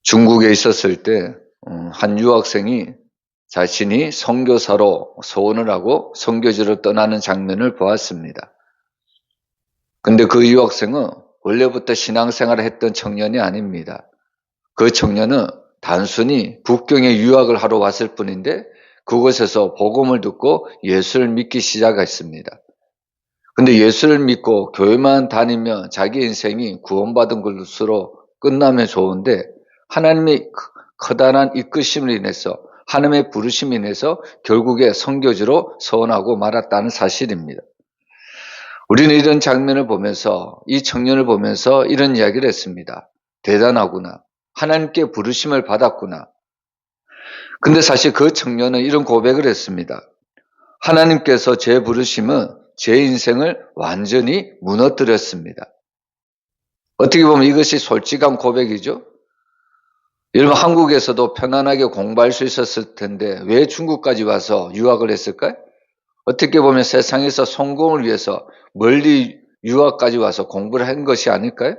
중국에 있었을 때 한 유학생이 자신이 선교사로 소원을 하고 선교지로 떠나는 장면을 보았습니다. 근데 그 유학생은 원래부터 신앙생활을 했던 청년이 아닙니다. 그 청년은 단순히 북경에 유학을 하러 왔을 뿐인데 그곳에서 복음을 듣고 예수를 믿기 시작했습니다. 근데 예수를 믿고 교회만 다니면 자기 인생이 구원받은 것으로 끝나면 좋은데 하나님의 커다란 이끄심을 인해서 하나님의 부르심을 인해서 결국에 선교지로 서원하고 말았다는 사실입니다. 우리는 이런 장면을 보면서 이 청년을 보면서 이런 이야기를 했습니다. 대단하구나. 하나님께 부르심을 받았구나. 근데 사실 그 청년은 이런 고백을 했습니다. 하나님께서 제 부르심은 제 인생을 완전히 무너뜨렸습니다. 어떻게 보면 이것이 솔직한 고백이죠. 여러분 한국에서도 편안하게 공부할 수 있었을 텐데 왜 중국까지 와서 유학을 했을까요? 어떻게 보면 세상에서 성공을 위해서 멀리 유학까지 와서 공부를 한 것이 아닐까요?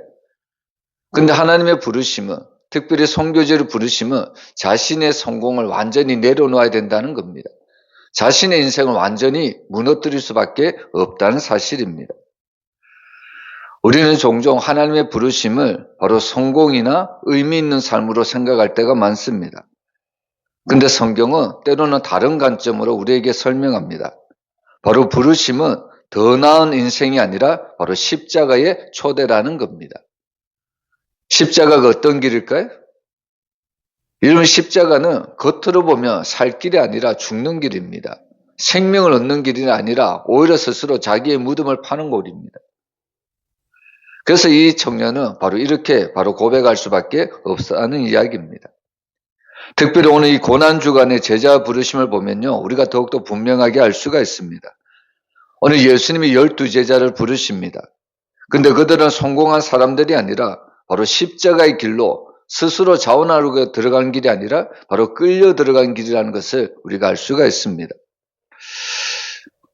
근데 하나님의 부르심은 특별히 선교지를 부르심은 자신의 성공을 완전히 내려놓아야 된다는 겁니다. 자신의 인생을 완전히 무너뜨릴 수밖에 없다는 사실입니다. 우리는 종종 하나님의 부르심을 바로 성공이나 의미 있는 삶으로 생각할 때가 많습니다. 근데 성경은 때로는 다른 관점으로 우리에게 설명합니다. 바로 부르심은 더 나은 인생이 아니라 바로 십자가의 초대라는 겁니다. 십자가가 어떤 길일까요? 여러분 십자가는 겉으로 보면 살 길이 아니라 죽는 길입니다. 생명을 얻는 길이 아니라 오히려 스스로 자기의 무덤을 파는 곳입니다. 그래서 이 청년은 바로 이렇게 바로 고백할 수밖에 없다는 이야기입니다. 특별히 오늘 이 고난주간의 제자 부르심을 보면요, 우리가 더욱더 분명하게 알 수가 있습니다. 오늘 예수님이 12제자를 부르십니다. 근데 그들은 성공한 사람들이 아니라 바로 십자가의 길로 스스로 자원하려고 들어간 길이 아니라 바로 끌려 들어간 길이라는 것을 우리가 알 수가 있습니다.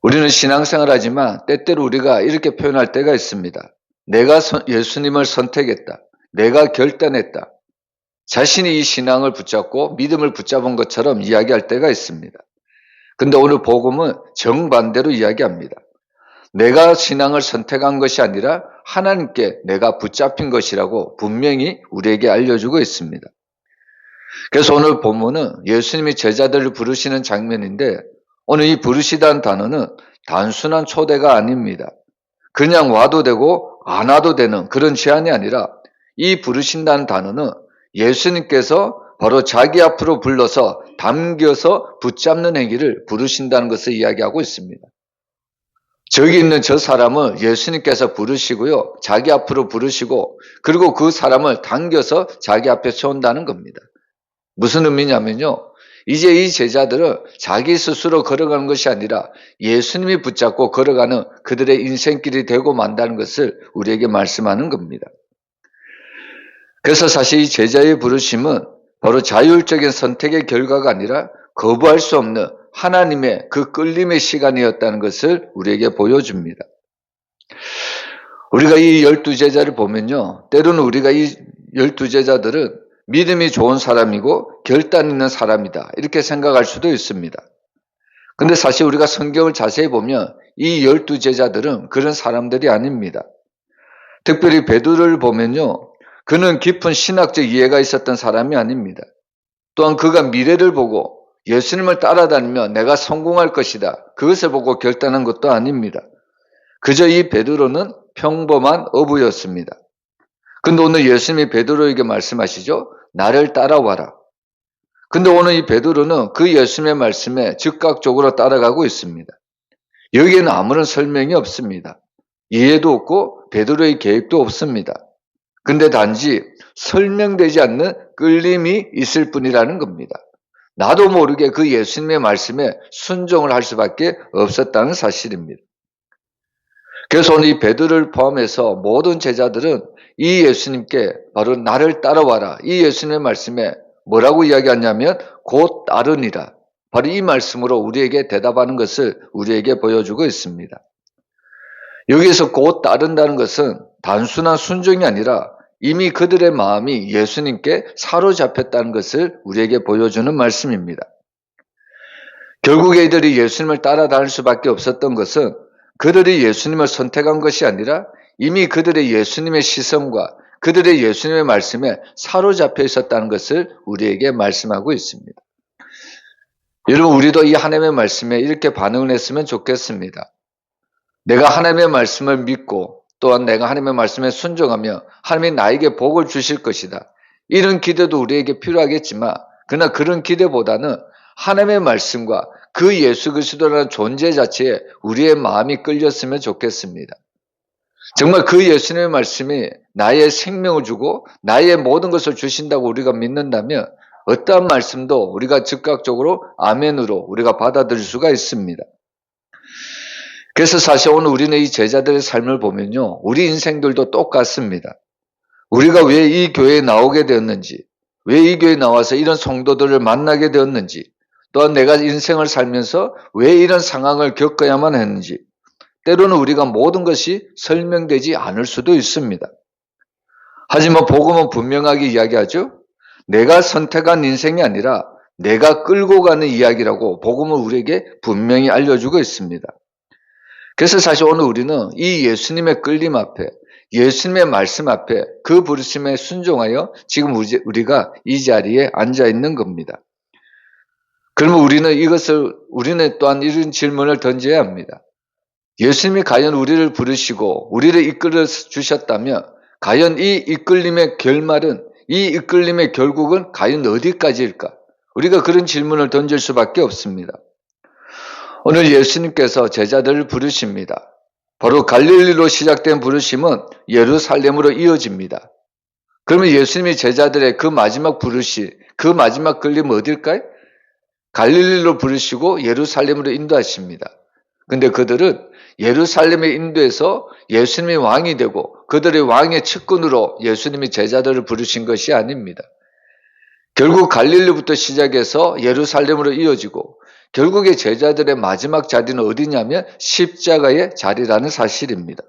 우리는 신앙생활을 하지만 때때로 우리가 이렇게 표현할 때가 있습니다. 내가 예수님을 선택했다. 내가 결단했다. 자신이 이 신앙을 붙잡고 믿음을 붙잡은 것처럼 이야기할 때가 있습니다. 근데 오늘 복음은 정반대로 이야기합니다. 내가 신앙을 선택한 것이 아니라 하나님께 내가 붙잡힌 것이라고 분명히 우리에게 알려주고 있습니다. 그래서 오늘 본문은 예수님이 제자들을 부르시는 장면인데 오늘 이 부르시다는 단어는 단순한 초대가 아닙니다. 그냥 와도 되고 안 와도 되는 그런 제안이 아니라 이 부르신다는 단어는 예수님께서 바로 자기 앞으로 불러서 담겨서 붙잡는 행위를 부르신다는 것을 이야기하고 있습니다. 저기 있는 저 사람을 예수님께서 부르시고요. 자기 앞으로 부르시고 그리고 그 사람을 당겨서 자기 앞에 세운다는 겁니다. 무슨 의미냐면요. 이제 이 제자들은 자기 스스로 걸어가는 것이 아니라 예수님이 붙잡고 걸어가는 그들의 인생길이 되고 만다는 것을 우리에게 말씀하는 겁니다. 그래서 사실 이 제자의 부르심은 바로 자율적인 선택의 결과가 아니라 거부할 수 없는 하나님의 그 끌림의 시간이었다는 것을 우리에게 보여줍니다. 우리가 이 12제자를 보면요. 때로는 우리가 이 12제자들은 믿음이 좋은 사람이고 결단 있는 사람이다. 이렇게 생각할 수도 있습니다. 근데 사실 우리가 성경을 자세히 보면 이 12제자들은 그런 사람들이 아닙니다. 특별히 베드로를 보면요. 그는 깊은 신학적 이해가 있었던 사람이 아닙니다. 또한 그가 미래를 보고 예수님을 따라다니면 내가 성공할 것이다. 그것을 보고 결단한 것도 아닙니다. 그저 이 베드로는 평범한 어부였습니다. 근데 오늘 예수님이 베드로에게 말씀하시죠. 나를 따라와라. 근데 오늘 이 베드로는 그 예수님의 말씀에 즉각적으로 따라가고 있습니다. 여기에는 아무런 설명이 없습니다. 이해도 없고 베드로의 계획도 없습니다. 근데 단지 설명되지 않는 끌림이 있을 뿐이라는 겁니다. 나도 모르게 그 예수님의 말씀에 순종을 할 수밖에 없었다는 사실입니다. 그래서 오늘 이 베드로를 포함해서 모든 제자들은 이 예수님께 바로 나를 따라와라. 이 예수님의 말씀에 뭐라고 이야기하냐면 곧 따르니라. 바로 이 말씀으로 우리에게 대답하는 것을 우리에게 보여주고 있습니다. 여기에서 곧 따른다는 것은 단순한 순종이 아니라 이미 그들의 마음이 예수님께 사로잡혔다는 것을 우리에게 보여주는 말씀입니다. 결국에 이들이 예수님을 따라다닐 수밖에 없었던 것은 그들이 예수님을 선택한 것이 아니라 이미 그들의 예수님의 시선과 그들의 예수님의 말씀에 사로잡혀 있었다는 것을 우리에게 말씀하고 있습니다. 여러분, 우리도 이 하나님의 말씀에 이렇게 반응을 했으면 좋겠습니다. 내가 하나님의 말씀을 믿고 또한 내가 하나님의 말씀에 순종하며 하나님이 나에게 복을 주실 것이다. 이런 기대도 우리에게 필요하겠지만 그러나 그런 기대보다는 하나님의 말씀과 그 예수 그리스도라는 존재 자체에 우리의 마음이 끌렸으면 좋겠습니다. 정말 그 예수님의 말씀이 나의 생명을 주고 나의 모든 것을 주신다고 우리가 믿는다면 어떠한 말씀도 우리가 즉각적으로 아멘으로 우리가 받아들일 수가 있습니다. 그래서 사실 오늘 우리는 이 제자들의 삶을 보면요, 우리 인생들도 똑같습니다. 우리가 왜 이 교회에 나오게 되었는지, 왜 이 교회에 나와서 이런 성도들을 만나게 되었는지, 또한 내가 인생을 살면서 왜 이런 상황을 겪어야만 했는지, 때로는 우리가 모든 것이 설명되지 않을 수도 있습니다. 하지만 복음은 분명하게 이야기하죠. 내가 선택한 인생이 아니라 내가 끌고 가는 이야기라고 복음은 우리에게 분명히 알려주고 있습니다. 그래서 사실 오늘 우리는 이 예수님의 끌림 앞에, 예수님의 말씀 앞에 그 부르심에 순종하여 지금 우리가 이 자리에 앉아 있는 겁니다. 그러면 우리는 또한 이런 질문을 던져야 합니다. 예수님이 과연 우리를 부르시고 우리를 이끌어 주셨다면 과연 이 이끌림의 결말은, 이 이끌림의 결국은 과연 어디까지일까? 우리가 그런 질문을 던질 수밖에 없습니다. 오늘 예수님께서 제자들을 부르십니다. 바로 갈릴리로 시작된 부르심은 예루살렘으로 이어집니다. 그러면 예수님이 제자들의 그 마지막 그 마지막 끌림은 어딜까요? 갈릴리로 부르시고 예루살렘으로 인도하십니다. 근데 그들은 예루살렘에 인도해서 예수님이 왕이 되고 그들의 왕의 측근으로 예수님이 제자들을 부르신 것이 아닙니다. 결국 갈릴리부터 시작해서 예루살렘으로 이어지고 결국에 제자들의 마지막 자리는 어디냐면 십자가의 자리라는 사실입니다.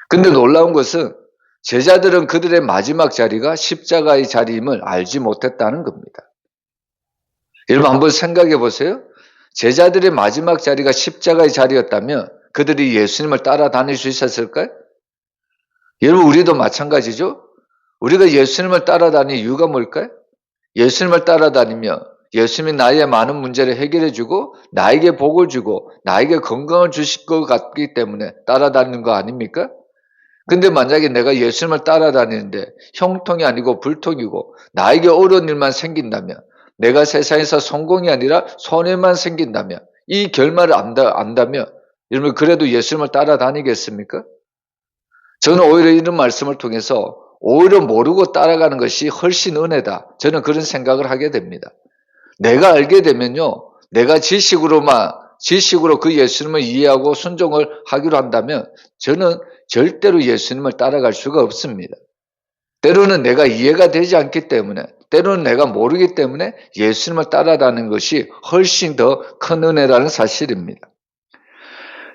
근데 놀라운 것은 제자들은 그들의 마지막 자리가 십자가의 자리임을 알지 못했다는 겁니다. 여러분 한번 생각해 보세요. 제자들의 마지막 자리가 십자가의 자리였다면 그들이 예수님을 따라다닐 수 있었을까요? 여러분 우리도 마찬가지죠. 우리가 예수님을 따라다닐 이유가 뭘까요? 예수님을 따라다니며 예수님이 나의 많은 문제를 해결해 주고 나에게 복을 주고 나에게 건강을 주실 것 같기 때문에 따라다니는 거 아닙니까? 근데 만약에 내가 예수님을 따라다니는데 형통이 아니고 불통이고 나에게 어려운 일만 생긴다면, 내가 세상에서 성공이 아니라 손해만 생긴다면, 이 결말을 안다면 여러분 그래도 예수님을 따라다니겠습니까? 저는 오히려 이런 말씀을 통해서 오히려 모르고 따라가는 것이 훨씬 은혜다, 저는 그런 생각을 하게 됩니다. 내가 알게 되면요, 내가 지식으로 그 예수님을 이해하고 순종을 하기로 한다면 저는 절대로 예수님을 따라갈 수가 없습니다. 때로는 내가 이해가 되지 않기 때문에, 때로는 내가 모르기 때문에 예수님을 따라다니는 것이 훨씬 더 큰 은혜라는 사실입니다.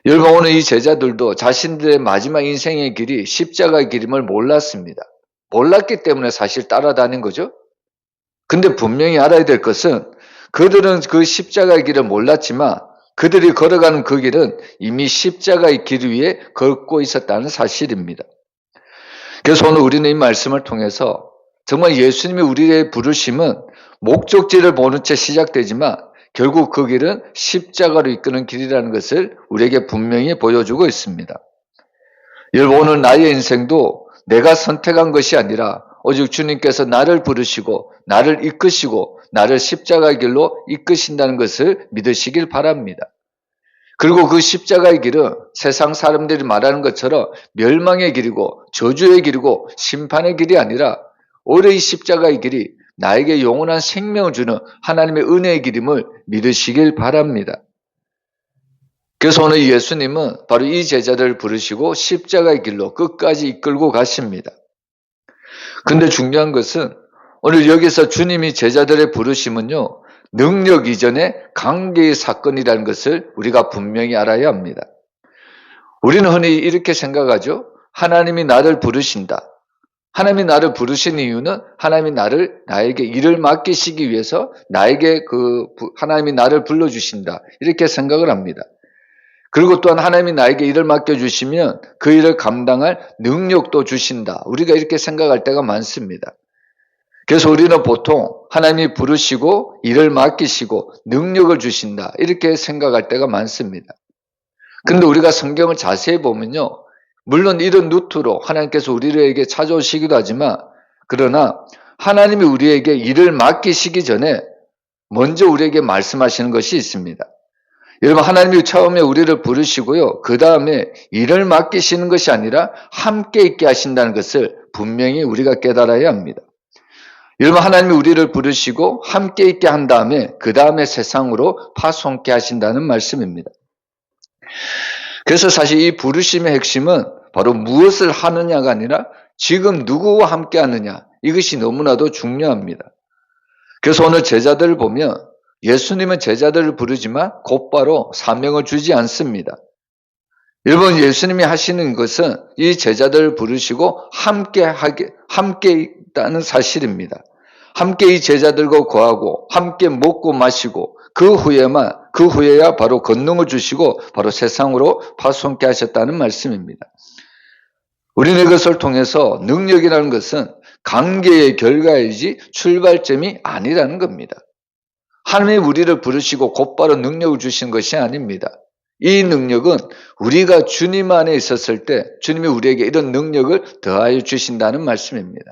여러분 오늘 이 제자들도 자신들의 마지막 인생의 길이 십자가의 길임을 몰랐습니다. 몰랐기 때문에 사실 따라다닌 거죠. 근데 분명히 알아야 될 것은 그들은 그 십자가의 길을 몰랐지만 그들이 걸어가는 그 길은 이미 십자가의 길 위에 걷고 있었다는 사실입니다. 그래서 오늘 우리는 이 말씀을 통해서 정말 예수님이 우리의 부르심은 목적지를 보는 채 시작되지만 결국 그 길은 십자가로 이끄는 길이라는 것을 우리에게 분명히 보여주고 있습니다. 여러분 오늘 나의 인생도 내가 선택한 것이 아니라 오직 주님께서 나를 부르시고 나를 이끄시고 나를 십자가의 길로 이끄신다는 것을 믿으시길 바랍니다. 그리고 그 십자가의 길은 세상 사람들이 말하는 것처럼 멸망의 길이고 저주의 길이고 심판의 길이 아니라 오히려 이 십자가의 길이 나에게 영원한 생명을 주는 하나님의 은혜의 길임을 믿으시길 바랍니다. 그래서 오늘 예수님은 바로 이 제자들을 부르시고 십자가의 길로 끝까지 이끌고 가십니다. 근데 중요한 것은 오늘 여기서 주님이 제자들의 부르심은요, 능력 이전의 관계의 사건이라는 것을 우리가 분명히 알아야 합니다. 우리는 흔히 이렇게 생각하죠. 하나님이 나를 부르신다. 하나님이 나를 부르신 이유는 하나님이 나에게 일을 맡기시기 위해서 하나님이 나를 불러주신다. 이렇게 생각을 합니다. 그리고 또한 하나님이 나에게 일을 맡겨주시면 그 일을 감당할 능력도 주신다. 우리가 이렇게 생각할 때가 많습니다. 그래서 우리는 보통 하나님이 부르시고 일을 맡기시고 능력을 주신다. 이렇게 생각할 때가 많습니다. 근데 우리가 성경을 자세히 보면요. 물론 이런 루트로 하나님께서 우리에게 찾아오시기도 하지만 그러나 하나님이 우리에게 일을 맡기시기 전에 먼저 우리에게 말씀하시는 것이 있습니다. 여러분 하나님이 처음에 우리를 부르시고요. 그 다음에 일을 맡기시는 것이 아니라 함께 있게 하신다는 것을 분명히 우리가 깨달아야 합니다. 여러분 하나님이 우리를 부르시고 함께 있게 한 다음에 그 다음에 세상으로 파송케 하신다는 말씀입니다. 그래서 사실 이 부르심의 핵심은 바로 무엇을 하느냐가 아니라 지금 누구와 함께 하느냐 이것이 너무나도 중요합니다. 그래서 오늘 제자들을 보면 예수님은 제자들을 부르지만 곧바로 사명을 주지 않습니다. 여러분 예수님이 하시는 것은 이 제자들을 부르시고 함께 있다는 사실입니다. 함께 이 제자들과 거하고 함께 먹고 마시고 그 후에야 바로 권능을 주시고 바로 세상으로 파송케 하셨다는 말씀입니다. 우리는 이것을 통해서 능력이라는 것은 관계의 결과이지 출발점이 아니라는 겁니다. 하나님이 우리를 부르시고 곧바로 능력을 주신 것이 아닙니다. 이 능력은 우리가 주님 안에 있었을 때 주님이 우리에게 이런 능력을 더하여 주신다는 말씀입니다.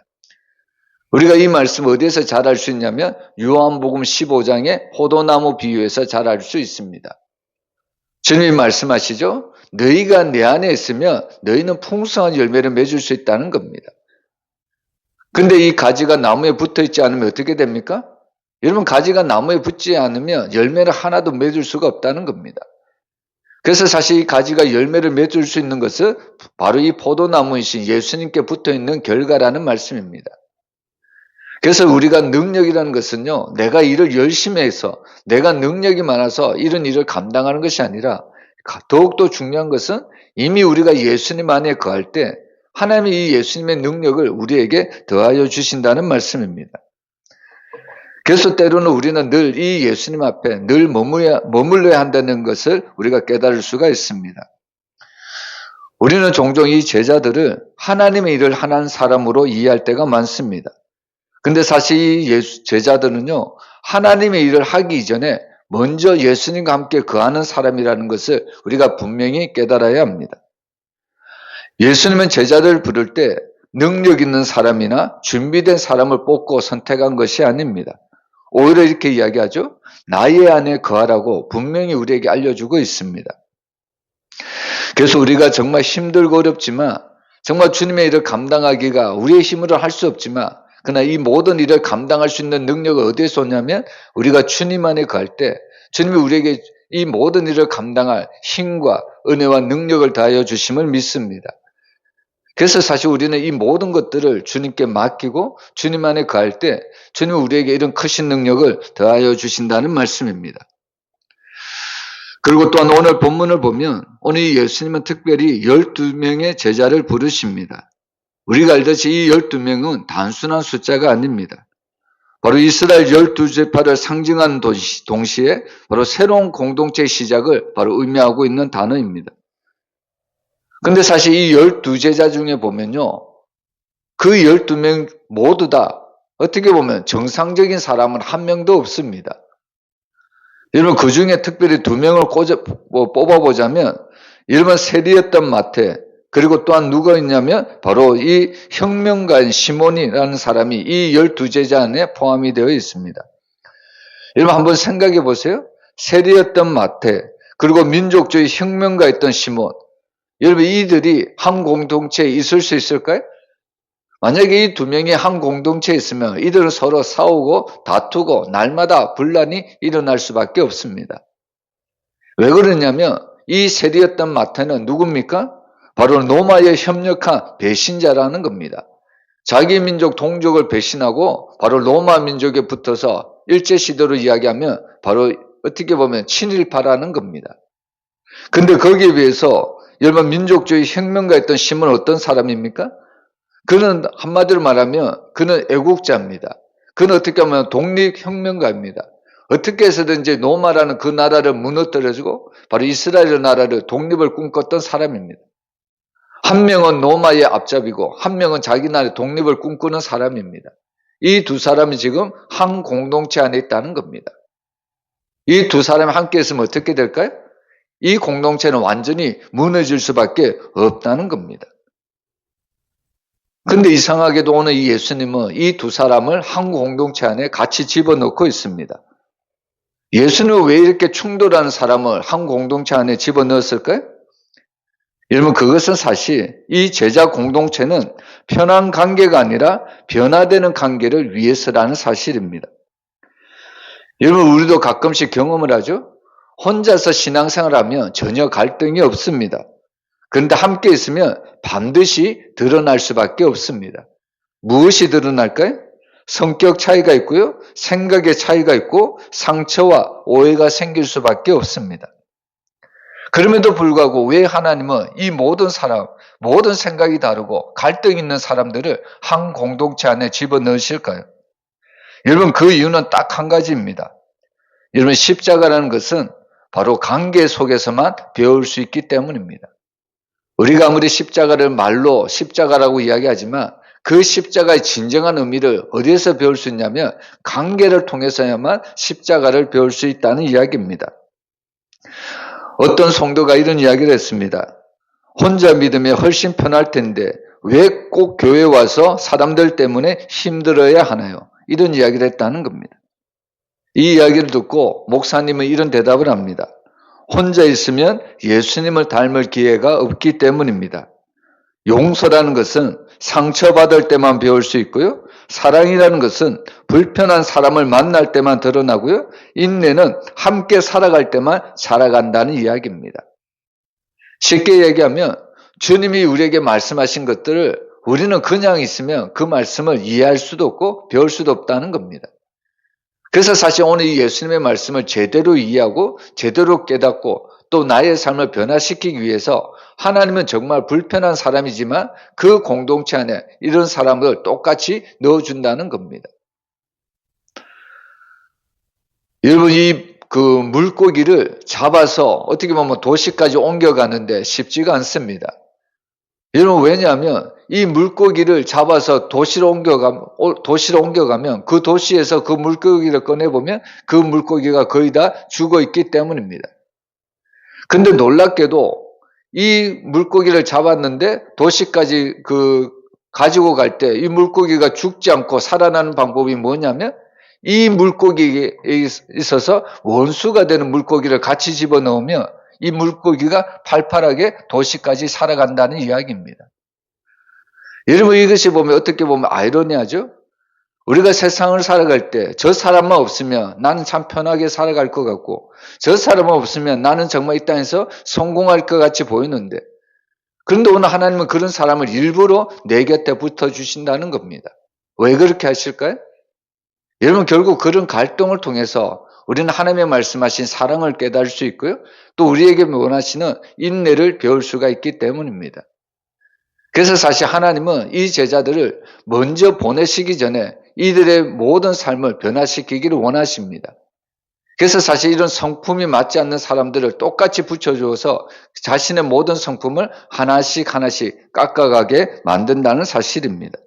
우리가 이 말씀 어디에서 잘 알 수 있냐면 요한복음 15장의 포도나무 비유에서 잘 알 수 있습니다. 주님이 말씀하시죠. 너희가 내 안에 있으면 너희는 풍성한 열매를 맺을 수 있다는 겁니다. 근데 이 가지가 나무에 붙어 있지 않으면 어떻게 됩니까? 여러분 가지가 나무에 붙지 않으면 열매를 하나도 맺을 수가 없다는 겁니다. 그래서 사실 이 가지가 열매를 맺을 수 있는 것은 바로 이 포도나무이신 예수님께 붙어 있는 결과라는 말씀입니다. 그래서 우리가 능력이라는 것은요, 내가 일을 열심히 해서 내가 능력이 많아서 이런 일을 감당하는 것이 아니라 더욱더 중요한 것은 이미 우리가 예수님 안에 거할 때 하나님이 이 예수님의 능력을 우리에게 더하여 주신다는 말씀입니다. 그래서 때로는 우리는 늘 이 예수님 앞에 늘 머물러야 한다는 것을 우리가 깨달을 수가 있습니다. 우리는 종종 이 제자들을 하나님의 일을 하는 사람으로 이해할 때가 많습니다. 근데 사실 이 제자들은요, 하나님의 일을 하기 이전에 먼저 예수님과 함께 거하는 사람이라는 것을 우리가 분명히 깨달아야 합니다. 예수님은 제자들을 부를 때 능력 있는 사람이나 준비된 사람을 뽑고 선택한 것이 아닙니다. 오히려 이렇게 이야기하죠. 나의 안에 거하라고 분명히 우리에게 알려주고 있습니다. 그래서 우리가 정말 힘들고 어렵지만 정말 주님의 일을 감당하기가 우리의 힘으로 할 수 없지만 그러나 이 모든 일을 감당할 수 있는 능력을 어디에서 오냐면 우리가 주님 안에 거할 때 주님이 우리에게 이 모든 일을 감당할 힘과 은혜와 능력을 다하여 주심을 믿습니다. 그래서 사실 우리는 이 모든 것들을 주님께 맡기고 주님 안에 거할 때 주님이 우리에게 이런 크신 능력을 더하여 주신다는 말씀입니다. 그리고 또한 오늘 본문을 보면 오늘 예수님은 특별히 12명의 제자를 부르십니다. 우리가 알듯이 이 12명은 단순한 숫자가 아닙니다. 바로 이스라엘 12지파를 상징하는 동시에 바로 새로운 공동체의 시작을 바로 의미하고 있는 단어입니다. 근데 사실 이 12제자 중에 보면요. 그 12명 모두 다 어떻게 보면 정상적인 사람은 한 명도 없습니다. 여러분 그 중에 특별히 2명을 뽑아보자면 여러분 세리였던 마태 그리고 또한 누가 있냐면 바로 이 혁명가인 시몬이라는 사람이 이 12제자 안에 포함이 되어 있습니다. 여러분 한번 생각해 보세요. 세리였던 마태 그리고 민족주의 혁명가였던 시몬 여러분 이들이 한 공동체에 있을 수 있을까요? 만약에 이 2명이 한 공동체에 있으면 이들은 서로 싸우고 다투고 날마다 분란이 일어날 수밖에 없습니다. 왜 그러냐면 이 세리였던 마태는 누굽니까? 바로 로마에 협력한 배신자라는 겁니다. 자기 민족 동족을 배신하고 바로 로마 민족에 붙어서 일제시대로 이야기하면 바로 어떻게 보면 친일파라는 겁니다. 근데 거기에 비해서 여러분 민족주의 혁명가였던 시몬은 어떤 사람입니까? 그는 한마디로 말하면 그는 애국자입니다. 그는 어떻게 하면 독립혁명가입니다. 어떻게 해서든지 로마라는 그 나라를 무너뜨려주고 바로 이스라엘 나라를 독립을 꿈꿨던 사람입니다. 한 명은 로마의 앞잡이고 한 명은 자기 나라의 독립을 꿈꾸는 사람입니다. 이 두 사람이 지금 한 공동체 안에 있다는 겁니다. 이 두 사람이 함께 있으면 어떻게 될까요? 이 공동체는 완전히 무너질 수밖에 없다는 겁니다. 근데 이상하게도 오늘 이 예수님은 이 두 사람을 한 공동체 안에 같이 집어넣고 있습니다. 예수님은 왜 이렇게 충돌하는 사람을 한 공동체 안에 집어넣었을까요? 여러분, 그것은 사실 이 제자 공동체는 편한 관계가 아니라 변화되는 관계를 위해서라는 사실입니다. 여러분, 우리도 가끔씩 경험을 하죠? 혼자서 신앙생활하면 전혀 갈등이 없습니다. 그런데 함께 있으면 반드시 드러날 수밖에 없습니다. 무엇이 드러날까요? 성격 차이가 있고요. 생각의 차이가 있고 상처와 오해가 생길 수밖에 없습니다. 그럼에도 불구하고 왜 하나님은 이 모든 사람, 모든 생각이 다르고 갈등 있는 사람들을 한 공동체 안에 집어넣으실까요? 여러분, 그 이유는 딱 한 가지입니다. 여러분, 십자가라는 것은 바로 관계 속에서만 배울 수 있기 때문입니다. 우리가 아무리 십자가를 말로 십자가라고 이야기하지만 그 십자가의 진정한 의미를 어디에서 배울 수 있냐면 관계를 통해서야만 십자가를 배울 수 있다는 이야기입니다. 어떤 성도가 이런 이야기를 했습니다. 혼자 믿으면 훨씬 편할 텐데 왜 꼭 교회에 와서 사람들 때문에 힘들어야 하나요? 이런 이야기를 했다는 겁니다. 이 이야기를 듣고 목사님은 이런 대답을 합니다. 혼자 있으면 예수님을 닮을 기회가 없기 때문입니다. 용서라는 것은 상처받을 때만 배울 수 있고요. 사랑이라는 것은 불편한 사람을 만날 때만 드러나고요. 인내는 함께 살아갈 때만 자라간다는 이야기입니다. 쉽게 얘기하면 주님이 우리에게 말씀하신 것들을 우리는 그냥 있으면 그 말씀을 이해할 수도 없고 배울 수도 없다는 겁니다. 그래서 사실 오늘 이 예수님의 말씀을 제대로 이해하고 제대로 깨닫고 또 나의 삶을 변화시키기 위해서 하나님은 정말 불편한 사람이지만 그 공동체 안에 이런 사람을 똑같이 넣어준다는 겁니다. 여러분, 그 물고기를 잡아서 어떻게 보면 도시까지 옮겨가는데 쉽지가 않습니다. 여러분, 왜냐하면 이 물고기를 잡아서 도시로 옮겨가면 그 도시에서 그 물고기를 꺼내보면 그 물고기가 거의 다 죽어 있기 때문입니다. 근데 놀랍게도 이 물고기를 잡았는데 도시까지 가지고 갈 때 이 물고기가 죽지 않고 살아나는 방법이 뭐냐면 이 물고기에 있어서 원수가 되는 물고기를 같이 집어넣으면 이 물고기가 팔팔하게 도시까지 살아간다는 이야기입니다. 여러분, 이것이 어떻게 보면 아이러니하죠? 우리가 세상을 살아갈 때 저 사람만 없으면 나는 참 편하게 살아갈 것 같고 저 사람만 없으면 나는 정말 이 땅에서 성공할 것 같이 보이는데 그런데 오늘 하나님은 그런 사람을 일부러 내 곁에 붙어주신다는 겁니다. 왜 그렇게 하실까요? 여러분, 결국 그런 갈등을 통해서 우리는 하나님의 말씀하신 사랑을 깨달을 수 있고요. 또 우리에게 원하시는 인내를 배울 수가 있기 때문입니다. 그래서 사실 하나님은 이 제자들을 먼저 보내시기 전에 이들의 모든 삶을 변화시키기를 원하십니다. 그래서 사실 이런 성품이 맞지 않는 사람들을 똑같이 붙여주어서 자신의 모든 성품을 하나씩 깎아가게 만든다는 사실입니다.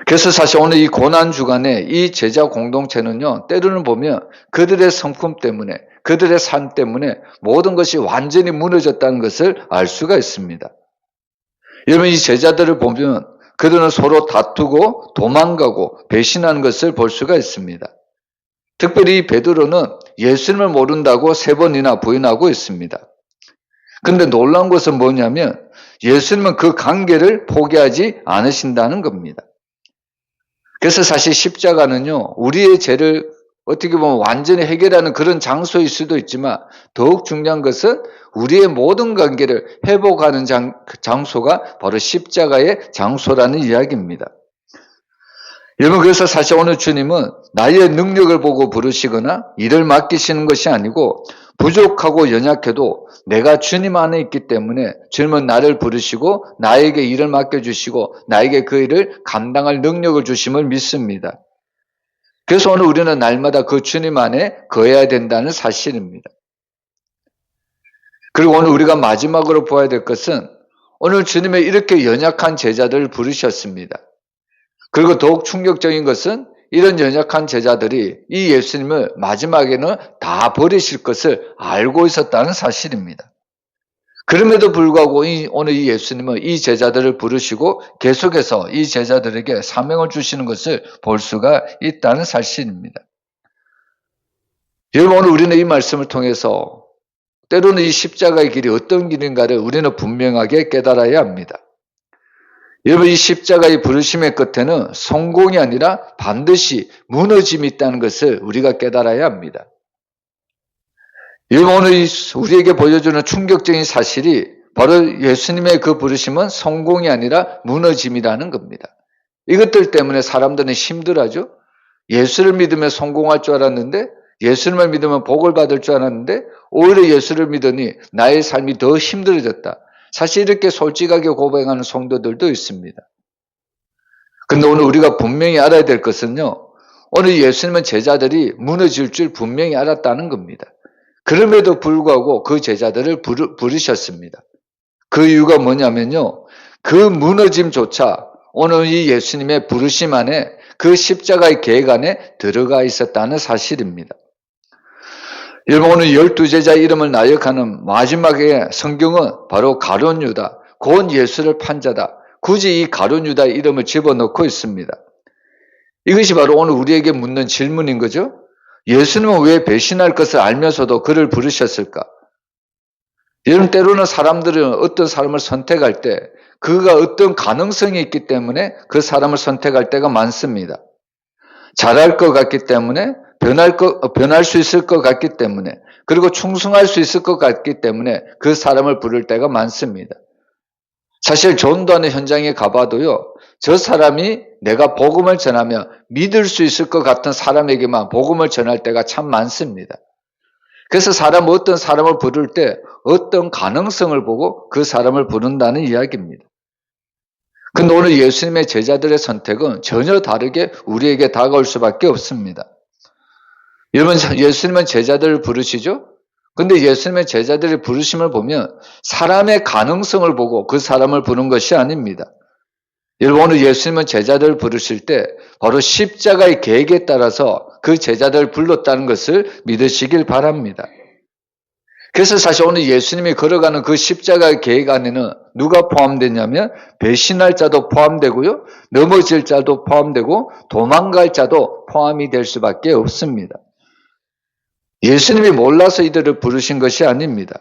그래서 사실 오늘 이 고난 주간에 이 제자 공동체는요, 때로는 보면 그들의 성품 때문에, 그들의 삶 때문에 모든 것이 완전히 무너졌다는 것을 알 수가 있습니다. 여러분, 이 제자들을 보면 그들은 서로 다투고 도망가고 배신하는 것을 볼 수가 있습니다. 특별히 베드로는 예수님을 모른다고 3번이나 부인하고 있습니다. 그런데 놀라운 것은 뭐냐면 예수님은 그 관계를 포기하지 않으신다는 겁니다. 그래서 사실 십자가는요, 우리의 죄를 어떻게 보면 완전히 해결하는 그런 장소일 수도 있지만 더욱 중요한 것은 우리의 모든 관계를 회복하는 장소가 바로 십자가의 장소라는 이야기입니다. 여러분, 그래서 사실 오늘 주님은 나의 능력을 보고 부르시거나 일을 맡기시는 것이 아니고 부족하고 연약해도 내가 주님 안에 있기 때문에 주님은 나를 부르시고 나에게 일을 맡겨주시고 나에게 그 일을 감당할 능력을 주심을 믿습니다. 그래서 오늘 우리는 날마다 그 주님 안에 거해야 된다는 사실입니다. 그리고 오늘 우리가 마지막으로 보아야 될 것은 오늘 주님의 이렇게 연약한 제자들을 부르셨습니다. 그리고 더욱 충격적인 것은 이런 연약한 제자들이 이 예수님을 마지막에는 다 버리실 것을 알고 있었다는 사실입니다. 그럼에도 불구하고 오늘 이 예수님은 이 제자들을 부르시고 계속해서 이 제자들에게 사명을 주시는 것을 볼 수가 있다는 사실입니다. 여러분, 오늘 우리는 이 말씀을 통해서 때로는 이 십자가의 길이 어떤 길인가를 우리는 분명하게 깨달아야 합니다. 여러분, 이 십자가의 부르심의 끝에는 성공이 아니라 반드시 무너짐이 있다는 것을 우리가 깨달아야 합니다. 여러분, 오늘 우리에게 보여주는 충격적인 사실이 바로 예수님의 그 부르심은 성공이 아니라 무너짐이라는 겁니다. 이것들 때문에 사람들은 힘들어하죠. 예수를 믿으면 성공할 줄 알았는데, 예수님을 믿으면 복을 받을 줄 알았는데 오히려 예수를 믿으니 나의 삶이 더 힘들어졌다. 사실 이렇게 솔직하게 고백하는 성도들도 있습니다. 근데 오늘 우리가 분명히 알아야 될 것은요, 오늘 예수님은 제자들이 무너질 줄 분명히 알았다는 겁니다. 그럼에도 불구하고 그 제자들을 부르셨습니다. 그 이유가 뭐냐면요, 그 무너짐조차 오늘 이 예수님의 부르심 안에 그 십자가의 계획 안에 들어가 있었다는 사실입니다. 여러분, 오늘 12제자의 이름을 나역하는 마지막에 성경은 바로 가룟 유다, 곧 예수를 판 자다. 굳이 이 가룟 유다의 이름을 집어넣고 있습니다. 이것이 바로 오늘 우리에게 묻는 질문인 거죠. 예수님은 왜 배신할 것을 알면서도 그를 부르셨을까? 여러분, 때로는 사람들은 어떤 사람을 선택할 때 그가 어떤 가능성이 있기 때문에 그 사람을 선택할 때가 많습니다. 잘할 것 같기 때문에, 변할 수 있을 것 같기 때문에, 그리고 충성할 수 있을 것 같기 때문에 그 사람을 부를 때가 많습니다. 사실 전도하는 현장에 가봐도요, 저 사람이 내가 복음을 전하면 믿을 수 있을 것 같은 사람에게만 복음을 전할 때가 참 많습니다. 그래서 어떤 사람을 부를 때 어떤 가능성을 보고 그 사람을 부른다는 이야기입니다. 근데 오늘 예수님의 제자들의 선택은 전혀 다르게 우리에게 다가올 수밖에 없습니다. 여러분, 예수님은 제자들을 부르시죠? 근데 예수님의 제자들의 부르심을 보면 사람의 가능성을 보고 그 사람을 부른 것이 아닙니다. 여러분, 오늘 예수님은 제자들을 부르실 때 바로 십자가의 계획에 따라서 그 제자들을 불렀다는 것을 믿으시길 바랍니다. 그래서 사실 오늘 예수님이 걸어가는 그 십자가의 계획 안에는 누가 포함되냐면 배신할 자도 포함되고요, 넘어질 자도 포함되고 도망갈 자도 포함이 될 수밖에 없습니다. 예수님이 몰라서 이들을 부르신 것이 아닙니다.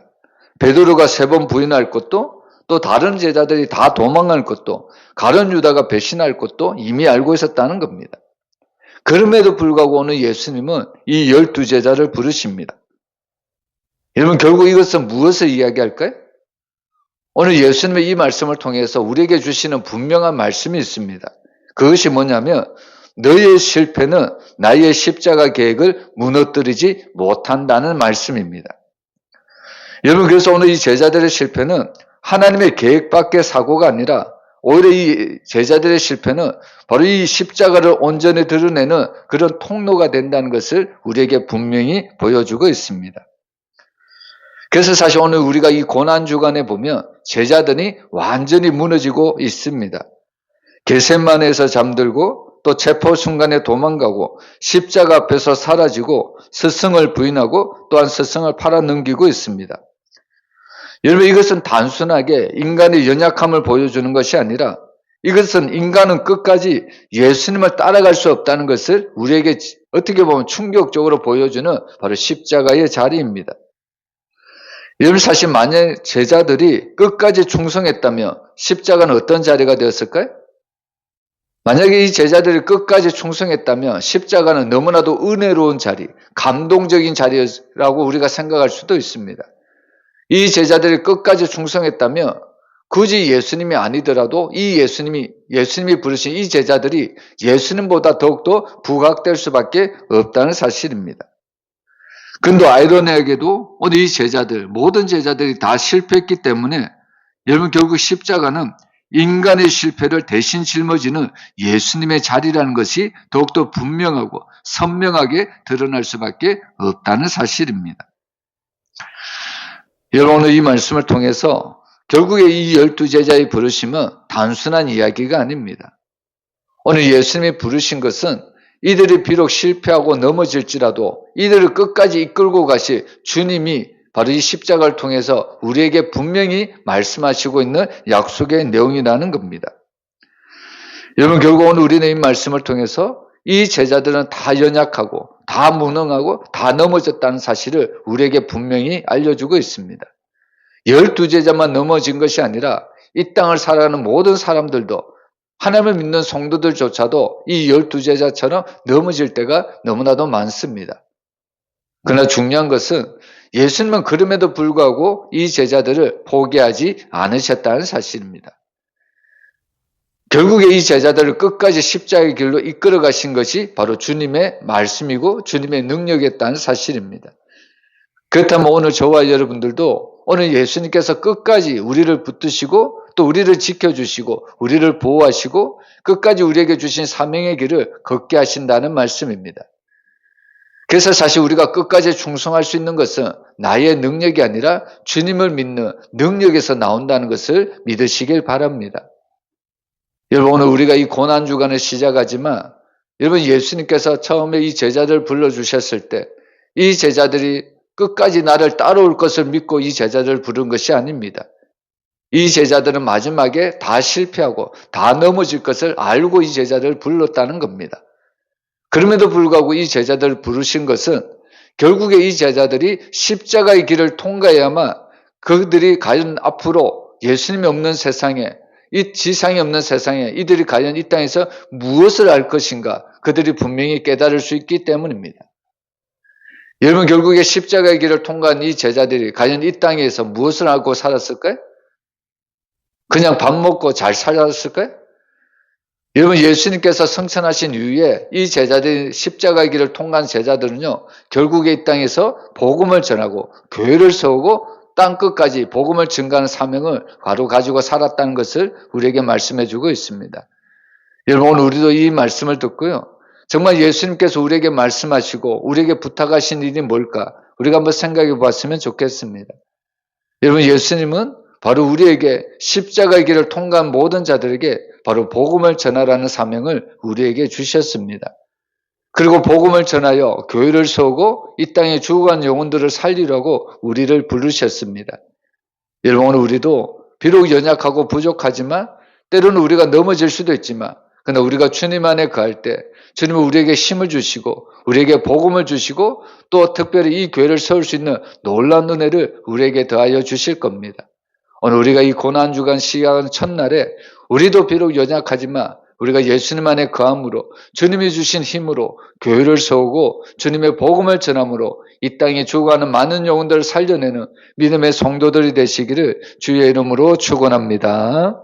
베드로가 3번 부인할 것도, 또 다른 제자들이 다 도망갈 것도, 가룟 유다가 배신할 것도 이미 알고 있었다는 겁니다. 그럼에도 불구하고 오늘 예수님은 이 12제자를 부르십니다. 여러분, 결국 이것은 무엇을 이야기할까요? 오늘 예수님의 이 말씀을 통해서 우리에게 주시는 분명한 말씀이 있습니다. 그것이 뭐냐면 너의 실패는 나의 십자가 계획을 무너뜨리지 못한다는 말씀입니다. 여러분, 그래서 오늘 이 제자들의 실패는 하나님의 계획 밖의 사고가 아니라 오히려 이 제자들의 실패는 바로 이 십자가를 온전히 드러내는 그런 통로가 된다는 것을 우리에게 분명히 보여주고 있습니다. 그래서 사실 오늘 우리가 이 고난주간에 보면 제자들이 완전히 무너지고 있습니다. 겟세마네에서 잠들고 또 체포 순간에 도망가고 십자가 앞에서 사라지고 스승을 부인하고 또한 스승을 팔아넘기고 있습니다. 여러분, 이것은 단순하게 인간의 연약함을 보여주는 것이 아니라 이것은 인간은 끝까지 예수님을 따라갈 수 없다는 것을 우리에게 어떻게 보면 충격적으로 보여주는 바로 십자가의 자리입니다. 여러분, 사실 만약 제자들이 끝까지 충성했다면 십자가는 어떤 자리가 되었을까요? 만약에 이 제자들이 끝까지 충성했다면 십자가는 너무나도 은혜로운 자리, 감동적인 자리라고 우리가 생각할 수도 있습니다. 이 제자들이 끝까지 충성했다면 굳이 예수님이 아니더라도 이 예수님이 부르신 이 제자들이 예수님보다 더욱더 부각될 수밖에 없다는 사실입니다. 근데 아이러니하게도 오늘 이 제자들, 모든 제자들이 다 실패했기 때문에 여러분 결국 십자가는 인간의 실패를 대신 짊어지는 예수님의 자리라는 것이 더욱더 분명하고 선명하게 드러날 수밖에 없다는 사실입니다. 여러분 오늘 이 말씀을 통해서 결국에 이 12제자의 부르심은 단순한 이야기가 아닙니다. 오늘 예수님이 부르신 것은 이들이 비록 실패하고 넘어질지라도 이들을 끝까지 이끌고 가실 주님이 바로 이 십자가를 통해서 우리에게 분명히 말씀하시고 있는 약속의 내용이라는 겁니다. 여러분 결국 오늘 우리는 이 말씀을 통해서 이 제자들은 다 연약하고 다 무능하고 다 넘어졌다는 사실을 우리에게 분명히 알려주고 있습니다. 12제자만 넘어진 것이 아니라 이 땅을 살아가는 모든 사람들도 하나님을 믿는 성도들조차도 이 12제자처럼 넘어질 때가 너무나도 많습니다. 그러나 중요한 것은 예수님은 그럼에도 불구하고 이 제자들을 포기하지 않으셨다는 사실입니다. 결국에 이 제자들을 끝까지 십자가의 길로 이끌어 가신 것이 바로 주님의 말씀이고 주님의 능력이었다는 사실입니다. 그렇다면 오늘 저와 여러분들도 오늘 예수님께서 끝까지 우리를 붙드시고 또 우리를 지켜주시고 우리를 보호하시고 끝까지 우리에게 주신 사명의 길을 걷게 하신다는 말씀입니다. 그래서 사실 우리가 끝까지 충성할 수 있는 것은 나의 능력이 아니라 주님을 믿는 능력에서 나온다는 것을 믿으시길 바랍니다. 여러분 오늘 우리가 이 고난주간을 시작하지만 여러분 예수님께서 처음에 이 제자들을 불러주셨을 때 이 제자들이 끝까지 나를 따라올 것을 믿고 이 제자들을 부른 것이 아닙니다. 이 제자들은 마지막에 다 실패하고 다 넘어질 것을 알고 이 제자들을 불렀다는 겁니다. 그럼에도 불구하고 이 제자들을 부르신 것은 결국에 이 제자들이 십자가의 길을 통과해야만 그들이 과연 앞으로 예수님이 없는 세상에 이 지상이 없는 세상에 이들이 과연 이 땅에서 무엇을 알 것인가 그들이 분명히 깨달을 수 있기 때문입니다. 여러분 결국에 십자가의 길을 통과한 이 제자들이 과연 이 땅에서 무엇을 알고 살았을까요? 그냥 밥 먹고 잘 살았을까요? 여러분 예수님께서 승천하신 이후에 이 제자들이 십자가의 길을 통과한 제자들은요 결국에 이 땅에서 복음을 전하고 교회를 세우고 땅끝까지 복음을 증가하는 사명을 바로 가지고 살았다는 것을 우리에게 말씀해 주고 있습니다. 여러분 오늘 우리도 이 말씀을 듣고요 정말 예수님께서 우리에게 말씀하시고 우리에게 부탁하신 일이 뭘까 우리가 한번 생각해 봤으면 좋겠습니다. 여러분 예수님은 바로 우리에게 십자가의 길을 통과한 모든 자들에게 바로 복음을 전하라는 사명을 우리에게 주셨습니다. 그리고 복음을 전하여 교회를 세우고 이 땅에 죽어간 영혼들을 살리라고 우리를 부르셨습니다. 여러분 오늘 우리도 비록 연약하고 부족하지만 때로는 우리가 넘어질 수도 있지만 그러나 우리가 주님 안에 거할 때 주님은 우리에게 힘을 주시고 우리에게 복음을 주시고 또 특별히 이 교회를 세울 수 있는 놀라운 은혜를 우리에게 더하여 주실 겁니다. 오늘 우리가 이 고난주간 시작하는 첫날에 우리도 비록 연약하지만 우리가 예수님 안에 거함으로 주님이 주신 힘으로 교회를 세우고 주님의 복음을 전함으로 이 땅에 죽어가는 많은 영혼들을 살려내는 믿음의 성도들이 되시기를 주의 이름으로 축원합니다.